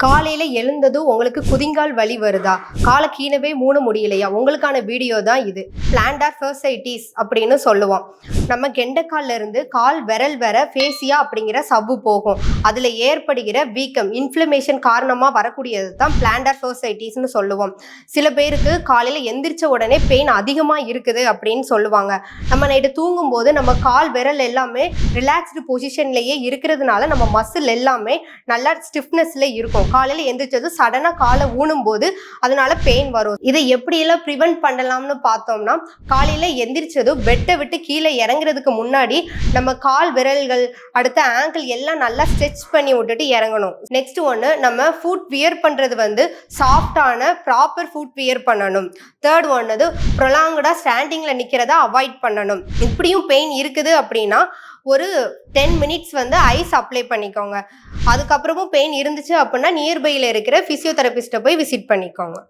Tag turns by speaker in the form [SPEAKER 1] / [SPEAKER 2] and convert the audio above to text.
[SPEAKER 1] காலையில எழுந்ததும் உங்களுக்கு குதிங்கால் வலி வருதா? காலை கீழவே மூட முடியலையா? உங்களுக்கான வீடியோ தான் இது. பிளான்டார் ஃபர்சைட்டிஸ் அப்படின்னு சொல்லுவோம். நம்ம கெண்டைக்கால்ல இருந்து கால் விரல் வர ஃபேசியா அப்படிங்கிற சவ்வு போகும். அதுல ஏற்படுகிற வீக்கம், இன்ஃப்ளமேஷன் காரணமா வரக்கூடியது தான் பிளான்டார் ஃபர்சைட்டிஸ்னு சொல்லுவோம். சில பேருக்கு காலையில எந்திரிச்ச உடனே பெயின் அதிகமா இருக்குது அப்படின்னு சொல்லுவாங்க. நம்ம நைட்டு தூங்கும்போது நம்ம கால் விரல் எல்லாமே ரிலாக்ஸ்டு பொசிஷன்லயே இருக்கிறதுனால நம்ம மசில் எல்லாமே நல்லா ஸ்டிஃப்னஸ்ல இருக்கும். காலையில எந்திரிச்சது சடனா காலை ஊனும் போது அதனால பெயின் வரும். இதை எப்படியெல்லாம் ப்ரிவென்ட் பண்ணலாம்னு பார்த்தோம்னா, காலையில எந்திரிச்சதும் பெட்டை விட்டு கீழே இறங்குறதுக்கு முன்னாடி நம்ம கால் விரல்கள் அடுத்த ஆங்கிள் எல்லாம் நல்லா ஸ்ட்ரெச் பண்ணி விட்டுட்டு இறங்கணும். நெக்ஸ்ட் ஒன்று, நம்ம ஃபுட் வியர் பண்றது சாஃப்டான ப்ராப்பர் ஃபுட் வியர் பண்ணணும். தேர்ட் ஒன்று, ப்ரொலாங்கடா ஸ்டாண்டிங்ல நிக்கிறத அவாய்ட் பண்ணணும். இப்படியும் பெயின் இருக்குது அப்படின்னா ஒரு 10 மினிட்ஸ் ஐஸ் அப்ளை பண்ணிக்கோங்க. அதுக்கப்புறமும் பெயின் இருந்துச்சு அப்படின்னா நியர்பையில் இருக்கிற ஃபிசியோதெரபிஸ்ட்டை போய் விசிட் பண்ணிக்கோங்க.